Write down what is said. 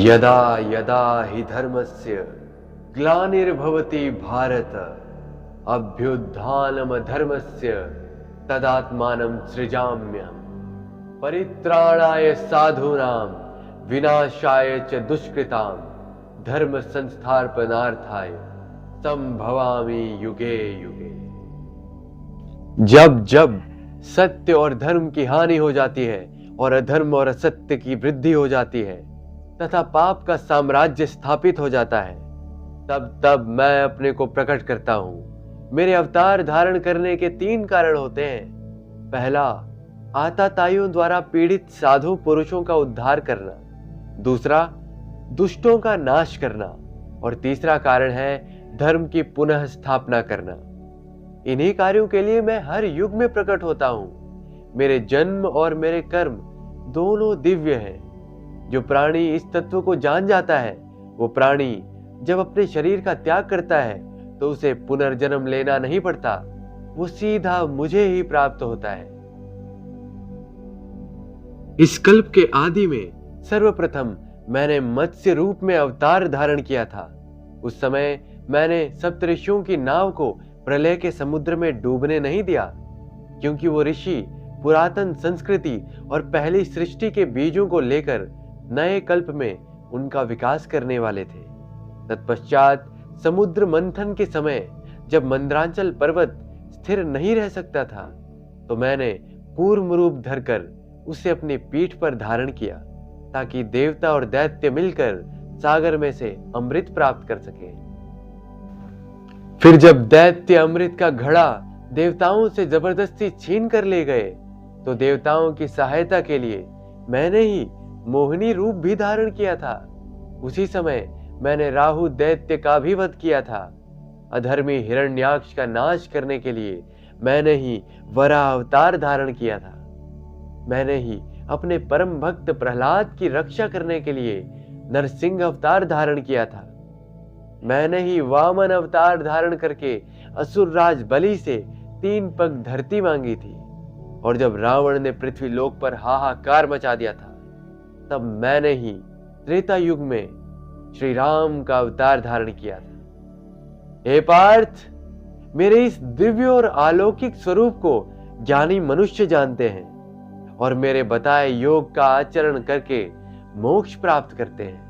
यदा यदा हि धर्मस्य ग्लानिर्भवति भारत अभ्युत्थानं धर्मस्य तदात्मानं सृजाम्यहम् परित्राणाय साधूनां विनाशाय च दुष्कृतां धर्म संस्थापनार्थाय संभवामि युगे युगे। जब जब सत्य और धर्म की हानि हो जाती है और अधर्म और असत्य की वृद्धि हो जाती है तथा पाप का साम्राज्य स्थापित हो जाता है, तब तब मैं अपने को प्रकट करता हूं। मेरे अवतार धारण करने के 3 कारण होते हैं। पहला, आताताइयों द्वारा पीड़ित साधु पुरुषों का उद्धार करना। दूसरा, दुष्टों का नाश करना। और तीसरा कारण है धर्म की पुनः स्थापना करना। इन्हीं कार्यों के लिए मैं हर युग में प्रकट होता हूं। मेरे जन्म और मेरे कर्म दोनों दिव्य हैं। जो प्राणी इस तत्व को जान जाता है, वो प्राणी जब अपने शरीर का त्याग करता है तो उसे पुनर्जन्म लेना नहीं पड़ता, वो सीधा मुझे ही प्राप्त होता है। इस कल्प के आदि में सर्वप्रथम मैंने मत्स्य रूप में अवतार धारण किया था। उस समय मैंने सप्तऋषियों की नाव को प्रलय के समुद्र में डूबने नहीं दिया, क्योंकि वो ऋषि पुरातन संस्कृति और पहली सृष्टि के बीजों को लेकर नए कल्प में उनका विकास करने वाले थे। तत्पश्चात समुद्र मंथन के समय जब मंदरांचल पर्वत स्थिर नहीं रह सकता था, तो मैंने कूर्म रूप धरकर उसे अपनी पीठ पर धारण किया, ताकि देवता और दैत्य मिलकर सागर में से अमृत प्राप्त कर सके। फिर जब दैत्य अमृत का घड़ा देवताओं से जबरदस्ती छीन कर ले गए, तो देवताओं की सहायता के लिए मैंने ही मोहिनी रूप भी धारण किया था। उसी समय मैंने राहु दैत्य का भी वध किया था। अधर्मी हिरण्याक्ष का नाश करने के लिए मैंने ही वराह अवतार धारण किया था। मैंने ही अपने परम भक्त प्रहलाद की रक्षा करने के लिए नरसिंह अवतार धारण किया था। मैंने ही वामन अवतार धारण करके असुरराज बलि से 3 पग धरती मांगी थी। और जब रावण ने पृथ्वी लोक पर हाहाकार मचा दिया था, तब मैंने ही त्रेता युग में श्री राम का अवतार धारण किया था। हे पार्थ, मेरे इस दिव्य और अलौकिक स्वरूप को ज्ञानी मनुष्य जानते हैं और मेरे बताए योग का आचरण करके मोक्ष प्राप्त करते हैं।